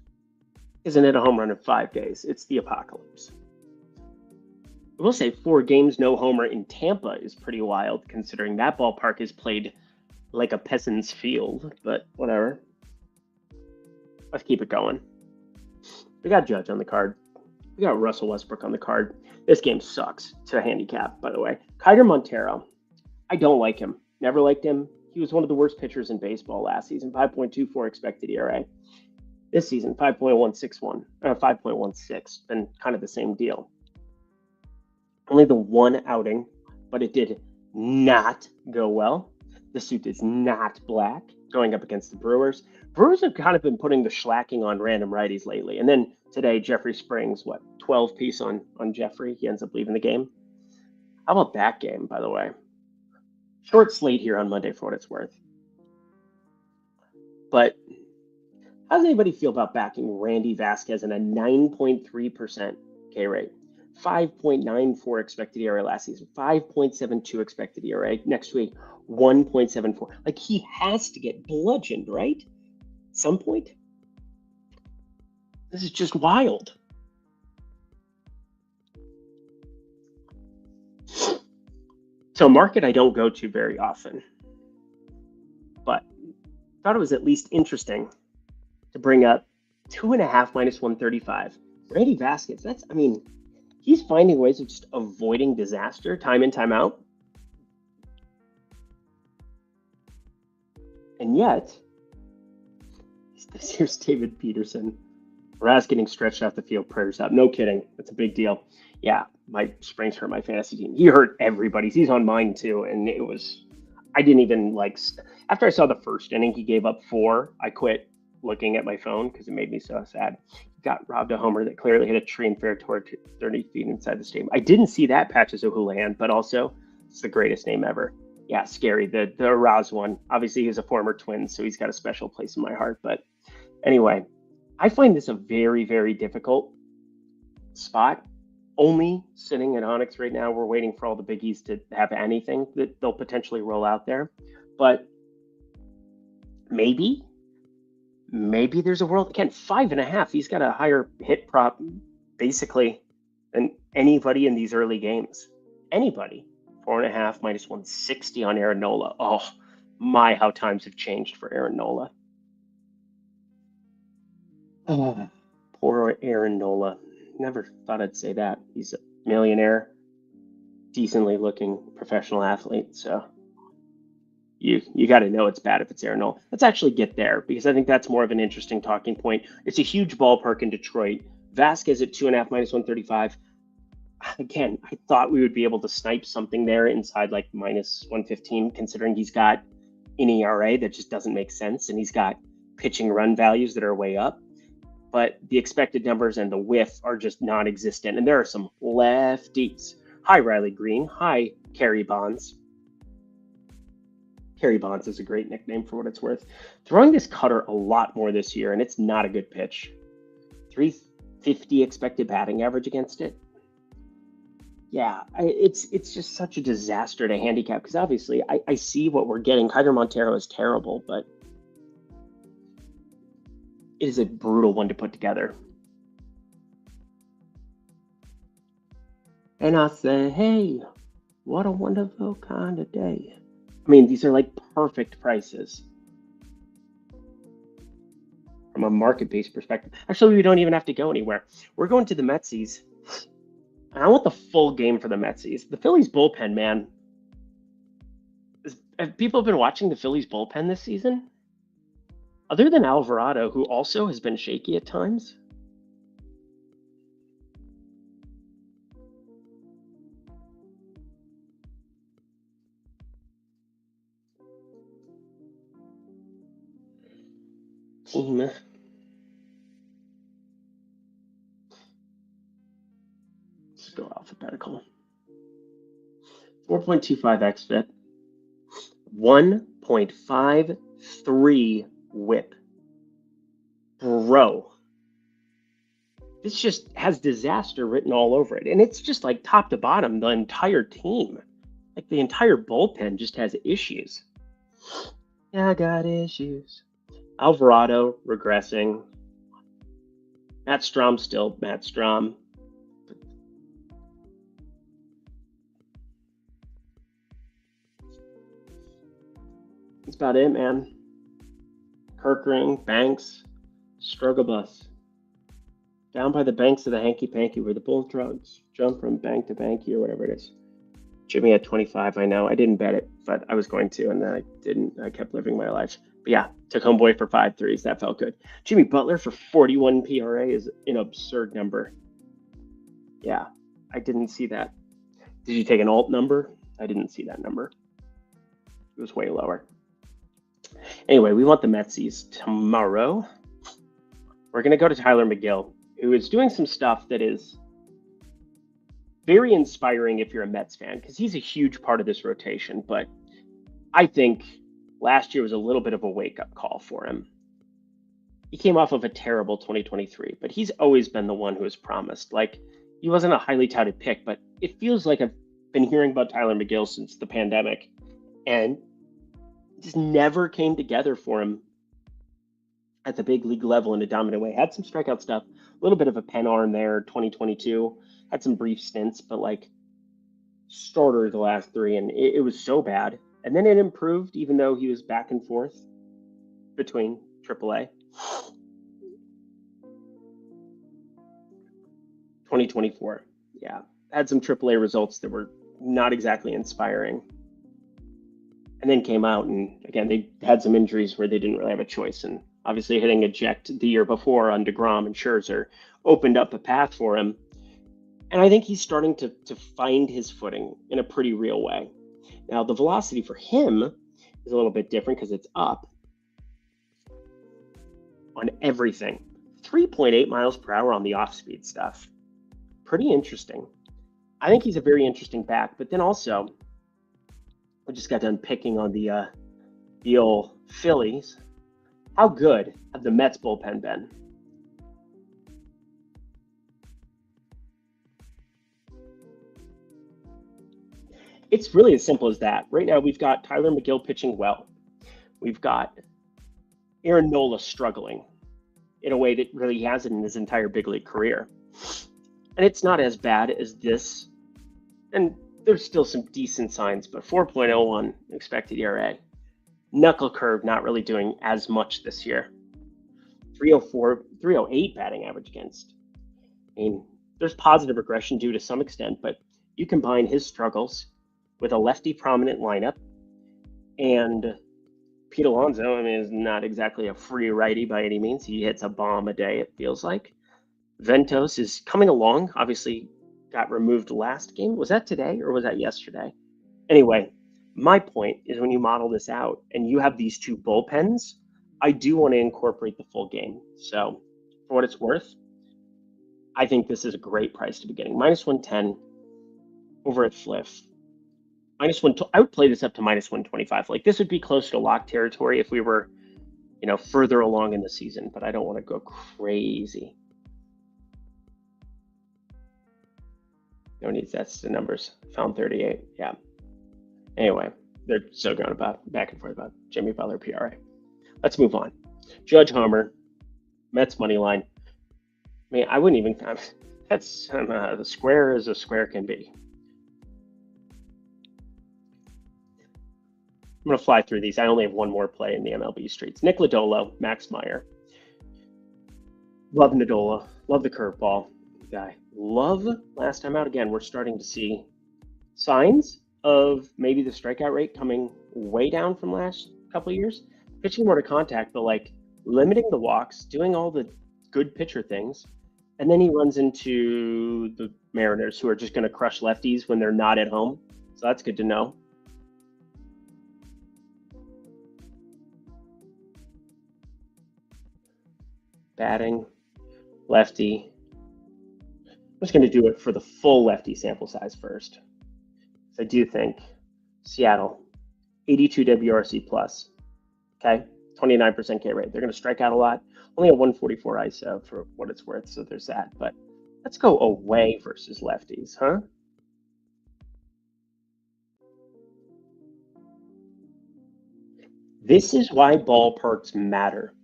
Isn't it a home run in 5 days? It's the apocalypse. I will say 4 games, no homer in Tampa is pretty wild, considering that ballpark is played like a peasant's field, but whatever. Let's keep it going. We got Judge on the card. We got Russell Westbrook on the card. This game sucks to handicap, by the way. Kiter Montero, I don't like him. Never liked him. He was one of the worst pitchers in baseball last season. 5.24 expected ERA. This season, 5.16. Been kind of the same deal. Only the one outing, but it did not go well. The suit is not black going up against the Brewers. Brewers have kind of been putting the schlacking on random righties lately. And then today, Jeffrey Springs, 12 piece on Jeffrey. He ends up leaving the game. How about that game, by the way? Short slate here on Monday for what it's worth. But how does anybody feel about backing Randy Vasquez in a 9.3% K rate? 5.94 expected ERA last season, 5.72 expected ERA next week, 1.74. Like, he has to get bludgeoned, right? Some point. This is just wild. So, market I don't go to very often, but thought it was at least interesting to bring up 2.5 minus 135. Randy Vasquez, he's finding ways of just avoiding disaster time in, time out. And yet, this year's David Peterson. Raz getting stretched off the field, prayers up. No kidding. That's a big deal. Yeah, my Springs hurt my fantasy team. He hurt everybody's. He's on mine too. And I didn't even after I saw the first inning, he gave up 4. I quit looking at my phone because it made me so sad. Got robbed a homer that clearly hit a tree and fair toward 30 feet inside the stadium. I didn't see that Patches O'Houlihan, but also it's the greatest name ever. Yeah, scary. The Raz one. Obviously, he's a former Twin, so he's got a special place in my heart. But anyway, I find this a very, very difficult spot. Only sitting at Onyx right now. We're waiting for all the biggies to have anything that they'll potentially roll out there. But maybe there's a world. Again, 5.5. He's got a higher hit prop basically than anybody in these early games. Anybody. 4.5 minus 160 on Aaron Nola. Oh my, how times have changed for Aaron Nola. Oh, poor Aaron Nola. Never thought I'd say that. He's a millionaire, decently looking professional athlete. So you got to know it's bad if it's Aaron Nola. Let's actually get there because I think that's more of an interesting talking point. It's a huge ballpark in Detroit. Vasquez at 2.5 minus 135. Again, I thought we would be able to snipe something there inside minus 115, considering he's got an ERA that just doesn't make sense, and he's got pitching run values that are way up. But the expected numbers and the whiff are just non-existent. And there are some lefties. Hi, Riley Green. Hi, Kerry Bonds. Kerry Bonds is a great nickname for what it's worth. Throwing this cutter a lot more this year, and it's not a good pitch. 350 expected batting average against it. Yeah, it's just such a disaster to handicap because obviously I see what we're getting. Kiter Montero is terrible, but it is a brutal one to put together. And I say, hey, what a wonderful kind of day. These are perfect prices from a market-based perspective. Actually, we don't even have to go anywhere. We're going to the Metsies. And I want the full game for the Metsies. The Phillies bullpen, man. Have people been watching the Phillies bullpen this season? Other than Alvarado, who also has been shaky at times. Team. Let's go alphabetical. 4.25 xFIP. 1.53 whip. Bro. This just has disaster written all over it. And it's just top to bottom, the entire team. Like the entire bullpen just has issues. Yeah, I got issues. Alvarado regressing. Matt Strom still Matt Strom. That's about it, man. Kirkring, Banks, struggle bus. Down by the banks of the hanky panky where the bull drugs jump from bank to banky or whatever it is. Jimmy at 25, I know. I didn't bet it, but I was going to, and then I didn't. I kept living my life. But yeah, took homeboy for 5 threes. That felt good. Jimmy Butler for 41 PRA is an absurd number. Yeah, I didn't see that. Did you take an alt number? I didn't see that number. It was way lower. Anyway, we want the Metsies tomorrow. We're going to go to Tyler McGill, who is doing some stuff that is very inspiring if you're a Mets fan, because he's a huge part of this rotation. But I think last year was a little bit of a wake-up call for him. He came off of a terrible 2023, but he's always been the one who has promised. Like, he wasn't a highly touted pick, but it feels like I've been hearing about Tyler McGill since the pandemic, and it just never came together for him at the big league level in a dominant way. Had some strikeout stuff, a little bit of a pen arm there, 2022. Had some brief stints, but like starter the last three, and it was so bad. And then it improved, even though he was back and forth between AAA. 2024, yeah, had some AAA results that were not exactly inspiring. And then came out, and again, they had some injuries where they didn't really have a choice. And obviously, hitting eject the year before on DeGrom and Scherzer opened up a path for him. And I think he's starting to find his footing in a pretty real way. Now, the velocity for him is a little bit different because it's up on everything. 3.8 miles per hour on the off-speed stuff. Pretty interesting. I think he's a very interesting back. But then also, I just got done picking on the old Phillies. How good have the Mets bullpen been? It's really as simple as that. Right now, we've got Tyler McGill pitching well. We've got Aaron Nola struggling in a way that really he hasn't in his entire big league career. And it's not as bad as this. And there's still some decent signs, but 4.01 expected ERA. Knuckle curve not really doing as much this year. 304, 308 batting average against. I mean, there's positive regression due to some extent, but you combine his struggles with a lefty prominent lineup, and Pete Alonso, I mean, is not exactly a free righty by any means. He hits a bomb a day, it feels like. Ventos is coming along, obviously got removed last game. Was that today or was that yesterday? Anyway, my point is when you model this out and you have these two bullpens, I do want to incorporate the full game. So for what it's worth, I think this is a great price to be getting. Minus 110 over at Fliff. Minus one, I would play this up to minus 125. Like this would be close to lock territory if we were, further along in the season, but I don't want to go crazy. No need, that's the numbers. Found 38. Yeah. Anyway, they're still going about back and forth about Jimmy Butler PRA. Let's move on. Judge Homer, Mets money line. I mean, I wouldn't even. That's the square as a square can be. I'm going to fly through these. I only have one more play in the MLB streets. Nick Lodolo, Max Meyer. Love Nodola. Love the curveball guy. Love last time out. Again, we're starting to see signs of maybe the strikeout rate coming way down from last couple of years. Pitching more to contact, but like limiting the walks, doing all the good pitcher things. And then he runs into the Mariners, who are just going to crush lefties when they're not at home. So that's good to know. Batting, lefty. I'm just going to do it for the full lefty sample size first. So I do think Seattle, 82 WRC plus. Okay, 29% K rate. They're going to strike out a lot. Only a 144 ISO for what it's worth, so there's that. But let's go away versus lefties, huh? This is why ballparks matter.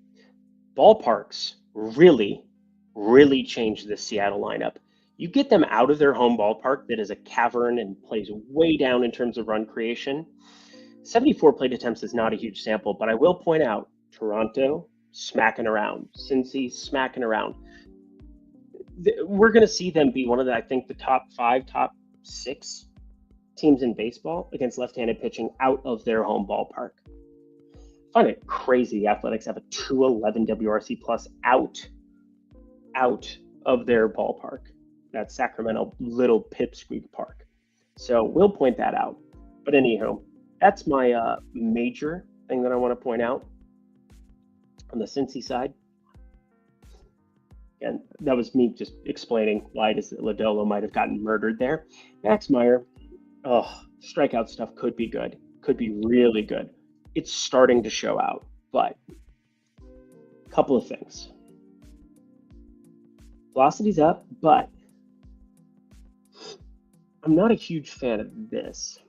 Ballparks really, really change the Seattle lineup. You get them out of their home ballpark that is a cavern and plays way down in terms of run creation. 74 plate attempts is not a huge sample, but I will point out Toronto smacking around, Cincy smacking around. We're going to see them be one of the, I think, the top five, top six teams in baseball against left-handed pitching out of their home ballpark. I find it crazy the Athletics have a 211 WRC plus out of their ballpark. That Sacramento little pipsqueak park. So we'll point that out. But anyhow, that's my major thing that I want to point out on the Cincy side. And that was me just explaining why it is that Lodolo might have gotten murdered there. Max Meyer, strikeout stuff could be good, could be really good. It's starting to show out, but a couple of things. Velocity's up, but I'm not a huge fan of this.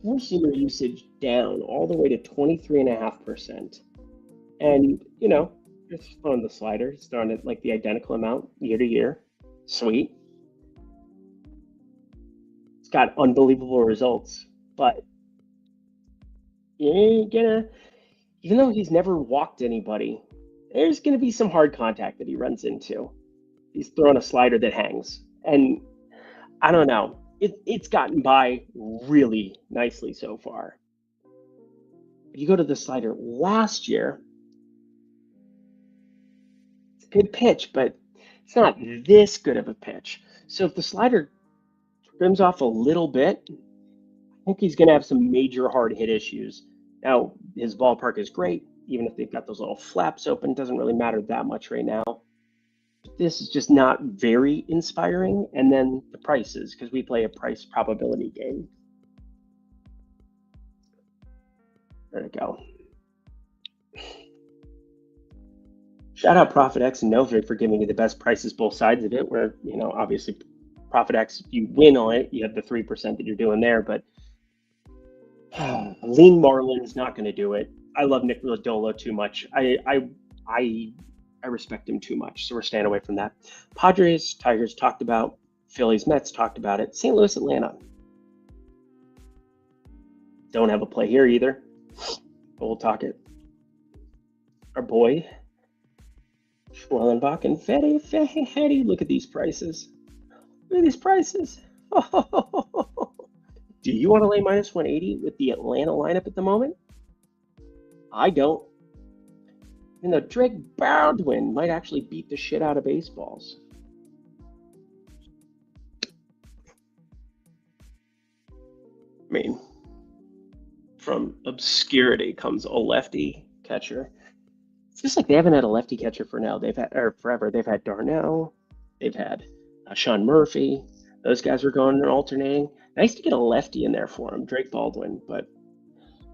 Four-seamer usage down all the way to 23.5%. And, just throwing the slider, he's throwing it like the identical amount year to year. Sweet. It's got unbelievable results, but even though he's never walked anybody, there's going to be some hard contact that he runs into. He's throwing a slider that hangs. And I don't know. It's gotten by really nicely so far. If you go to the slider last year, it's a good pitch, but it's not this good of a pitch. So if the slider trims off a little bit, I think he's going to have some major hard hit issues. Now, his ballpark is great. Even if they've got those little flaps open, doesn't really matter that much right now. This is just not very inspiring. And then the prices, because we play a price probability game. There we go. Shout out ProfitX and Novik for giving me the best prices both sides of it, where, obviously ProfitX, if you win on it, you have the 3% that you're doing there, but Lean Marlin's not going to do it. I love Nick Lodolo too much. I respect him too much, so we're staying away from that. Padres, Tigers talked about. Phillies, Mets talked about it. St. Louis, Atlanta. Don't have a play here either, but we'll talk it. Our boy, Schwellenbach and Fetty. Look at these prices. Look at these prices. Do you want to lay minus 180 with the Atlanta lineup at the moment? I don't. Even though Drake Baldwin might actually beat the shit out of baseballs. I mean, from obscurity comes a lefty catcher. It's just like they haven't had a lefty catcher forever. They've had Darnell, they've had Sean Murphy. Those guys were going and alternating. Nice to get a lefty in there for him, Drake Baldwin. But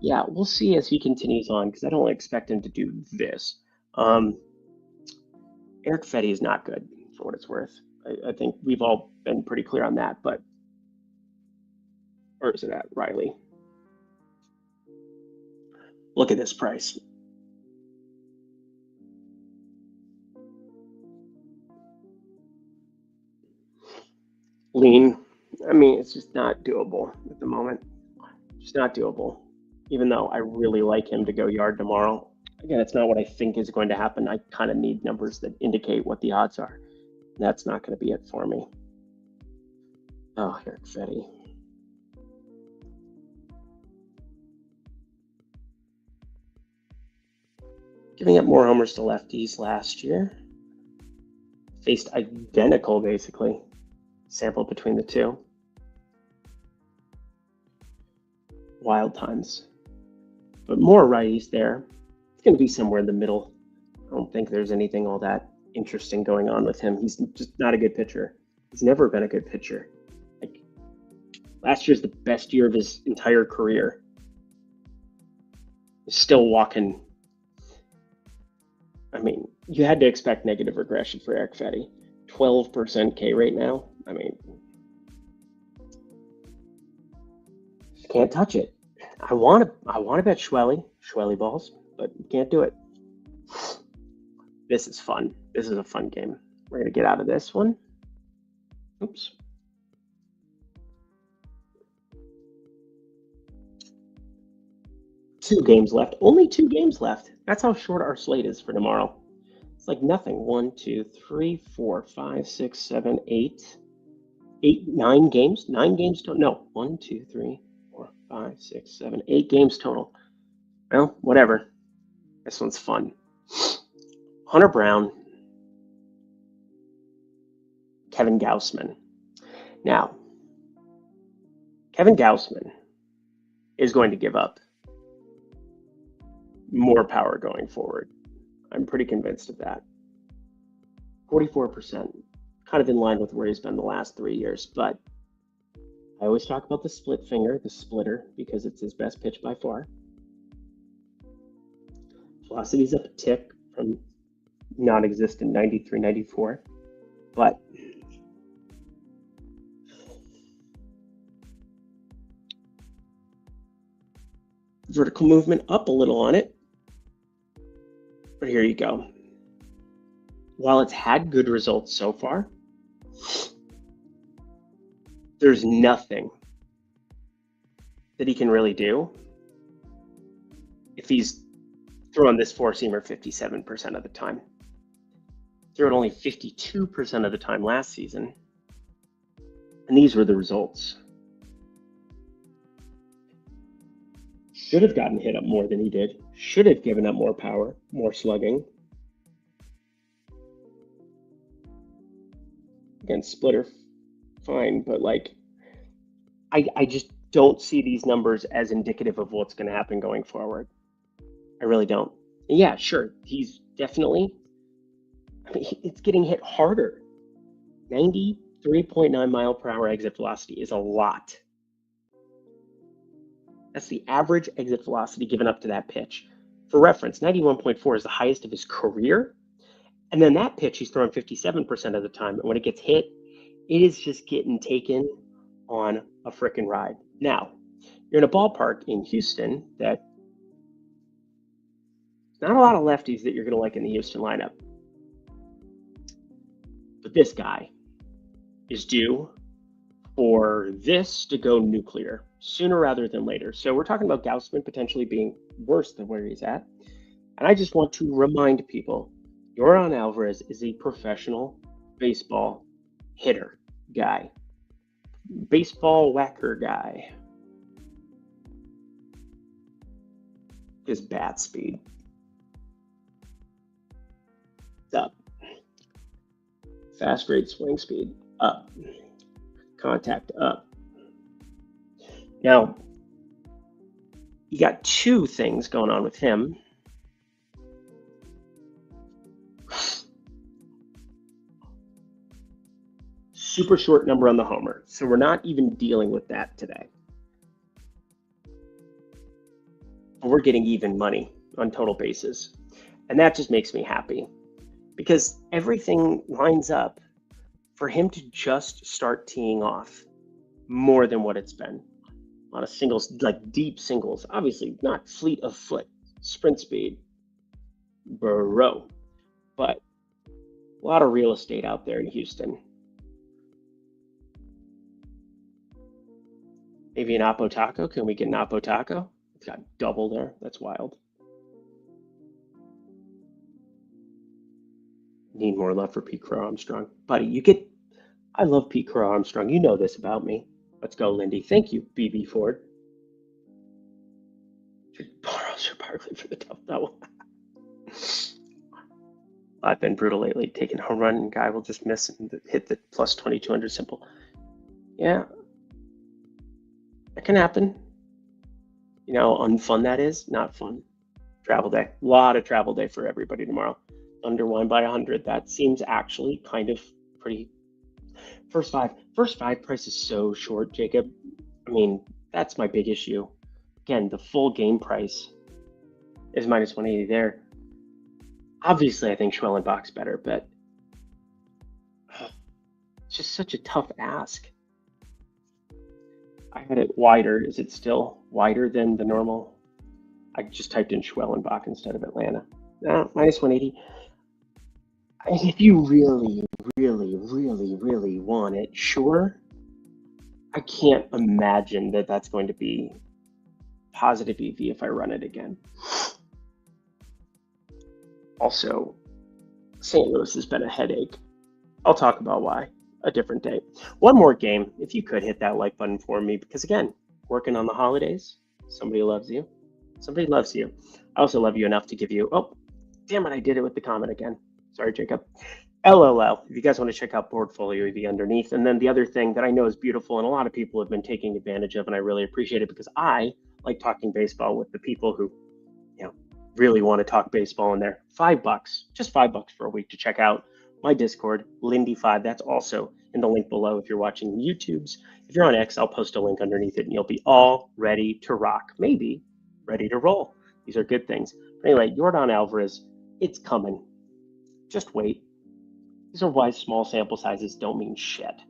yeah, we'll see as he continues on, because I don't expect him to do this. Eric Fetty is not good, for what it's worth. I think we've all been pretty clear on that. But where is it at, Riley? Look at this price. Lean. I mean, it's just not doable at the moment. Just not doable. Even though I really like him to go yard tomorrow. Again, it's not what I think is going to happen. I kind of need numbers that indicate what the odds are. That's not going to be it for me. Oh, Eric Fetty. Giving up more homers to lefties last year. Faced identical, basically. Sample between the two. Wild times. But more righties there. It's going to be somewhere in the middle. I don't think there's anything all that interesting going on with him. He's just not a good pitcher. He's never been a good pitcher. Like, last year's the best year of his entire career. He's still walking. I mean, you had to expect negative regression for Eric Fetty. 12% K rate now. I mean, just can't touch it. I want to bet Schwelly balls, but can't do it. This is fun. This is a fun game. We're gonna get out of this one. Oops. Two games left. Only two games left. That's how short our slate is for tomorrow. It's like nothing. 1, 2, 3, 4, 5, 6, 7, 8. 9 games. 9 games total. No. 1, 2, 3, 4, 5, 6, 7, 8 games total. Well, whatever. This one's fun. Hunter Brown, Kevin Gausman. Now, Kevin Gausman is going to give up more power going forward. I'm pretty convinced of that. 44%, kind of in line with where he's been the last 3 years. But I always talk about the split finger, the splitter, because it's his best pitch by far. Velocity's up a tick from non-existent 93, 94. But vertical movement up a little on it. But here you go. While it's had good results so far, there's nothing that he can really do if he's throwing this four-seamer 57% of the time. Threw it only 52% of the time last season. And these were the results. Should have gotten hit up more than he did. Should have given up more power, more slugging. Again, splitter, fine, but like, I just don't see these numbers as indicative of what's going to happen going forward. I really don't. And yeah, sure, he's definitely, it's getting hit harder. 93.9 mile per hour exit velocity is a lot. That's the average exit velocity given up to that pitch. For reference, 91.4 is the highest of his career. And then that pitch, he's throwing 57% of the time. And when it gets hit, it is just getting taken on a frickin' ride. Now, you're in a ballpark in Houston that not a lot of lefties that you're going to like in the Houston lineup. But this guy is due for this to go nuclear sooner rather than later. So we're talking about Gausman potentially being worse than where he's at. And I just want to remind people, Yordan Alvarez is a professional baseball hitter guy, baseball whacker guy. His bat speed. It's up. Fast rate swing speed, up. Contact, up. Now, you got two things going on with him. Super short number on the homer, so we're not even dealing with that today. But we're getting even money on total bases, and that just makes me happy because everything lines up for him to just start teeing off more than what it's been. A lot of singles, like deep singles, obviously not fleet of foot, sprint speed, bro, but a lot of real estate out there in Houston. Maybe an Oppo Taco. Can we get an Oppo Taco? It's got double there. That's wild. Need more love for Pete Crow Armstrong. Buddy, I love Pete Crow Armstrong. You know this about me. Let's go, Lindy. Thank you, BB Ford. Should borrow Sir Barkley for the double. I've been brutal lately. Taking a home run and guy will just miss and hit the plus 2200 simple. Yeah. That can happen. You know how unfun that is? Not fun. Travel day. A lot of travel day for everybody tomorrow. Underwine by 100. That seems actually kind of pretty. First five price is so short, Jacob. I mean, that's my big issue. Again, the full game price is minus 180 there. Obviously, I think Schwellenbach's better, but it's just such a tough ask. I had it wider. Is it still wider than the normal. I just typed in Schwellenbach instead of Atlanta. Minus 180. If you really, really, really, really want it, sure. I can't imagine that that's going to be positive EV if I run it again. Also, St. Louis has been a headache. I'll talk about why a different day. One more game, if you could hit that like button for me, because again, working on the holidays, somebody loves you. Somebody loves you. I also love you enough to give you, oh, damn it, I did it with the comment again. Sorry, Jacob. LOL, if you guys want to check out Portfolio EV underneath. And then the other thing that I know is beautiful and a lot of people have been taking advantage of, and I really appreciate it because I like talking baseball with the people who, really want to talk baseball in there. $5, just $5 for a week to check out my Discord, Lindy5. That's also in the link below if you're watching YouTube's. If you're on X, I'll post a link underneath it and you'll be all ready to rock. Maybe ready to roll. These are good ththings. But anyway, Yordan Alvarez, it's coming. Just wait. These are why small sample sizes don't mean shit. I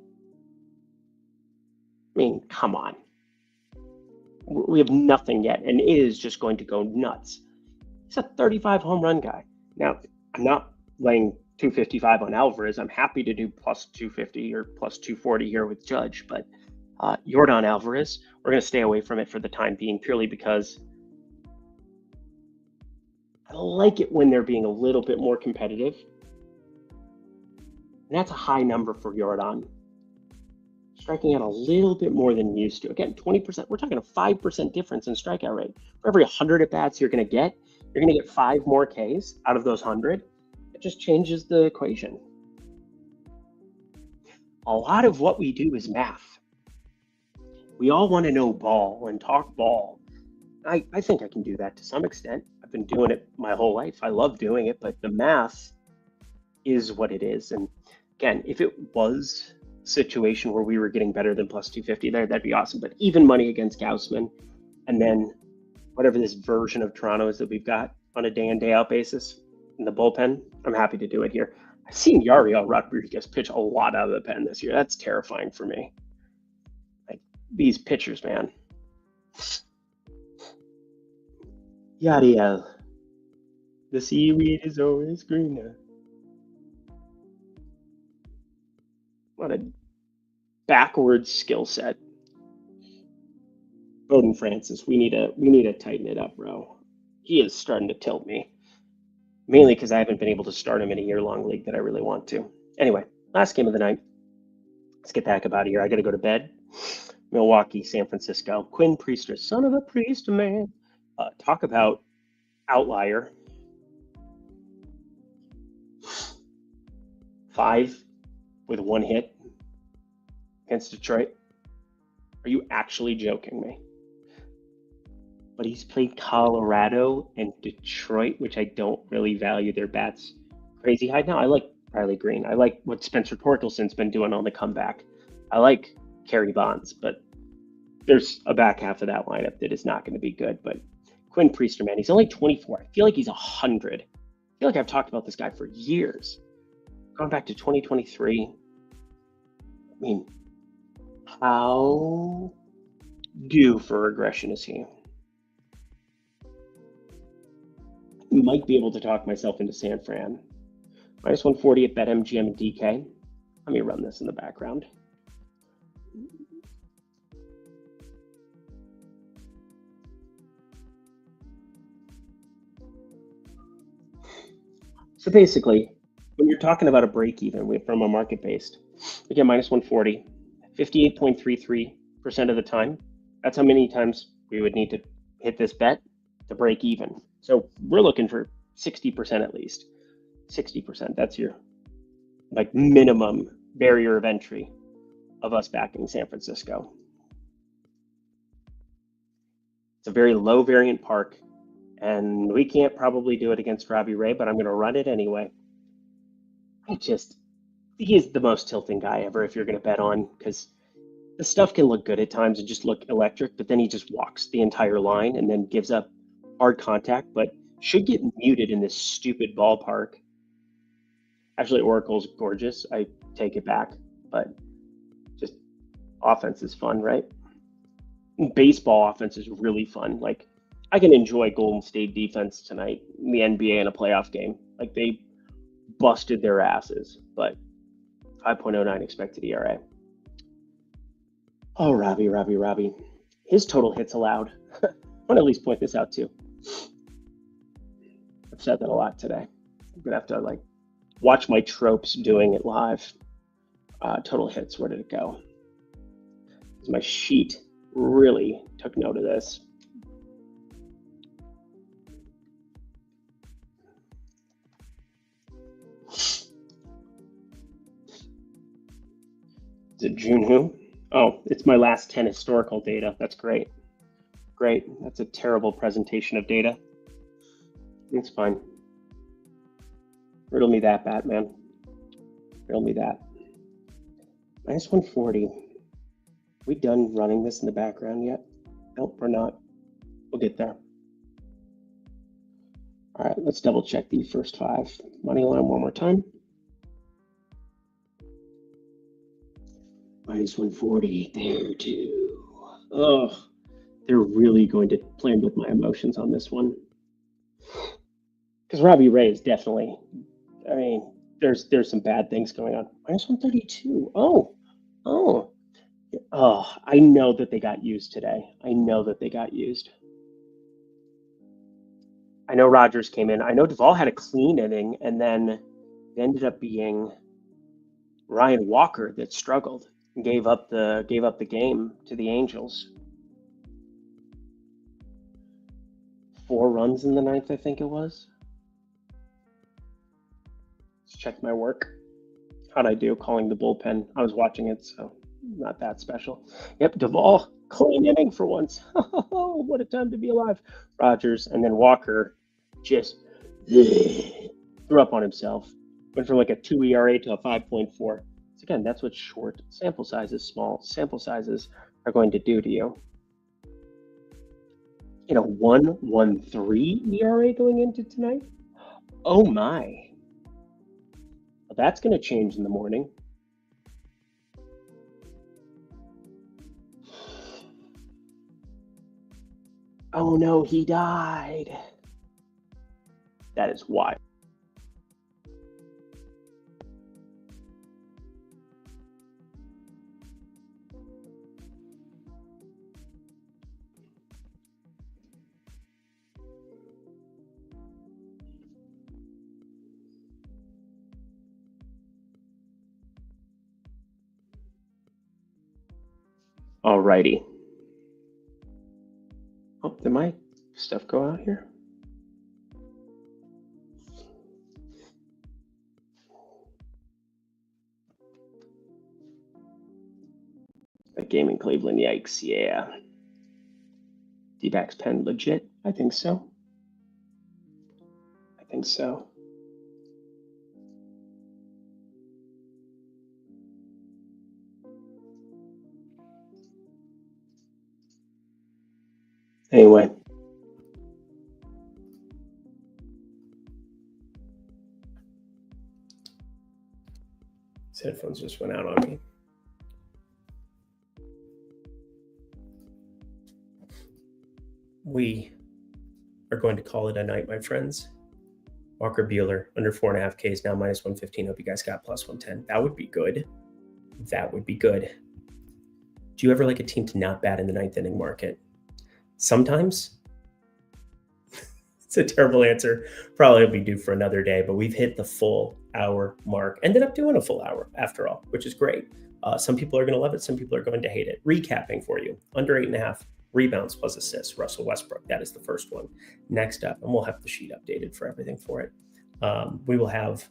mean, come on. We have nothing yet, and it is just going to go nuts. He's a 35 home run guy. Now, I'm not laying 255 on Alvarez. I'm happy to do plus 250 or plus 240 here with Judge, but Yordan Alvarez, we're going to stay away from it for the time being purely because I like it when they're being a little bit more competitive. And that's a high number for Yordan. Striking out a little bit more than used to. Again, 20%, we're talking a 5% difference in strikeout rate. For every 100 at-bats you're going to get 5 more Ks out of those 100. It just changes the equation. A lot of what we do is math. We all want to know ball and talk ball. I think I can do that to some extent. I've been doing it my whole life. I love doing it, but the math is what it is. And again, if it was a situation where we were getting better than plus 250 there, that'd be awesome. But even money against Gausman, and then whatever this version of Toronto is that we've got on a day in, day out basis in the bullpen, I'm happy to do it here. I've seen Yariel Rodriguez pitch a lot out of the pen this year. That's terrifying for me. Like these pitchers, man. Yariel. The seaweed is always greener. What a backwards skill set. Bowden Francis, we need to tighten it up, bro. He is starting to tilt me. Mainly because I haven't been able to start him in a year-long league that I really want to. Anyway, last game of the night. Let's get back out of here. I got to go to bed. Milwaukee, San Francisco. Quinn Priester, son of a priest, man. Talk about outlier. 5 with 1 hit against Detroit. Are you actually joking me? But he's played Colorado and Detroit, which I don't really value their bats crazy high. Now, I like Riley Green. I like what Spencer Torkelson's been doing on the comeback. I like Kerry Bonds, but there's a back half of that lineup that is not going to be good. But Quinn Priester, man, he's only 24. I feel like he's 100. I feel like I've talked about this guy for years. Going back to 2023. I mean, how due for regression is he? I might be able to talk myself into San Fran. Minus 140 at BetMGM and DK. Let me run this in the background. So basically, when you're talking about a break even from a market based, again, minus 140, 58.33% of the time. That's how many times we would need to hit this bet to break even. So we're looking for 60% at least. 60%. That's your like minimum barrier of entry of us backing San Francisco. It's a very low variant park, and we can't probably do it against Robbie Ray, but I'm going to run it anyway. He is the most tilting guy ever if you're going to bet on, because the stuff can look good at times and just look electric, but then he just walks the entire line and then gives up hard contact, but should get muted in this stupid ballpark. Actually, Oracle's gorgeous. I take it back, but just offense is fun, right? Baseball offense is really fun. Like, I can enjoy Golden State defense tonight in the NBA in a playoff game. Like, they busted their asses, but 5.09 expected ERA. Oh, Robbie. His total hits allowed. I want to at least point this out too. I've said that a lot today. I'm gonna have to like watch my tropes doing it live. Total hits, where did it go? My sheet really took note of this. Is it June who? Oh, it's my last 10 historical data. That's great. Great. That's a terrible presentation of data. It's fine. Riddle me that, Batman. Riddle me that. Minus 140. We done running this in the background yet? Nope, we're not. We'll get there. All right, let's double check the first five. Money line one more time. Minus 140, there too. Oh, they're really going to play with my emotions on this one. Because Robbie Ray is definitely, I mean, there's some bad things going on. Minus 132. Oh, I know that they got used today. I know Rogers came in. I know Duvall had a clean inning, and then it ended up being Ryan Walker that struggled and gave up the game to the Angels. 4 runs in the ninth, I think it was. Let's check my work. How'd I do calling the bullpen? I was watching it, so not that special. Yep, Duvall, clean inning for once. What a time to be alive. Rogers, and then Walker just threw up on himself. Went from like a 2 ERA to a 5.4. So again, that's what short sample sizes, small sample sizes are going to do to you. 1.13 ERA going into tonight? Oh my. Well, that's going to change in the morning. Oh no, he died. That is wild. Alrighty. Oh, did my stuff go out here? A game in Cleveland, yikes, yeah. D-backs pen legit? I think so. Anyway. These headphones just went out on me. We are going to call it a night, my friends. Walker Buehler, under 4.5 Ks, now minus 115. Hope you guys got plus 110. That would be good. Do you ever like a team to not bat in the ninth inning market? Sometimes. It's a terrible answer. Probably will be due for another day, but we've hit the full hour mark. Ended up doing a full hour after all, which is great. Some people are going to love it. Some people are going to hate it. Recapping for you. Under 8.5 rebounds plus assists. Russell Westbrook. That is the first one. Next up, and we'll have the sheet updated for everything for it. We will have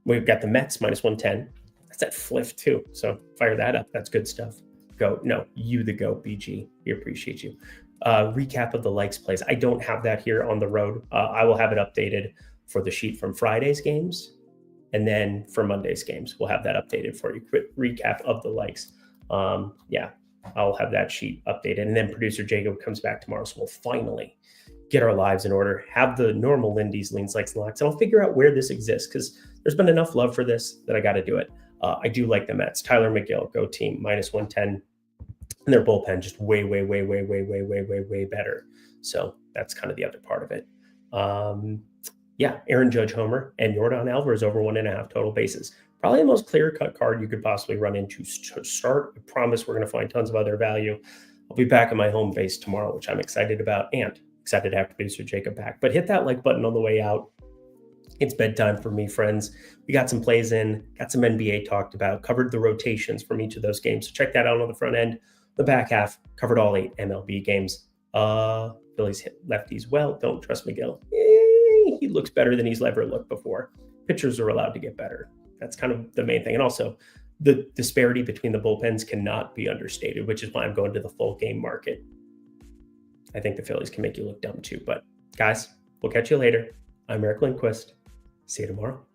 We've got the Mets minus 110. That's that fliff too. So fire that up. That's good stuff. GOAT. No, you the GOAT, BG. We appreciate you. Recap of the likes plays. I don't have that here on the road. I will have it updated for the sheet from Friday's games. And then for Monday's games, we'll have that updated for you. Quick recap of the likes. I'll have that sheet updated. And then producer Jacob comes back tomorrow. So we'll finally get our lives in order, have the normal Lindy's, leans, likes, and locks. And I'll figure out where this exists because there's been enough love for this that I got to do it. I do like the Mets. Tyler McGill, go team, minus 110. and their bullpen just way better. So that's kind of the other part of it. Yeah, Aaron Judge homer and Yordan Alvarez over 1.5 total bases. Probably the most clear-cut card you could possibly run into to start. I promise we're going to find tons of other value. I'll be back at my home base tomorrow, which I'm excited about, and excited to have producer Jacob back. But hit that like button on the way out. It's bedtime for me, friends. We got some plays in, got some NBA talked about, covered the rotations from each of those games. So check that out on the front end. The back half, covered all 8 MLB games. Phillies hit lefties well. Don't trust Miguel. He looks better than he's ever looked before. Pitchers are allowed to get better. That's kind of the main thing. And also, the disparity between the bullpens cannot be understated, which is why I'm going to the full game market. I think the Phillies can make you look dumb too. But guys, we'll catch you later. I'm Eric Lindquist. See you tomorrow.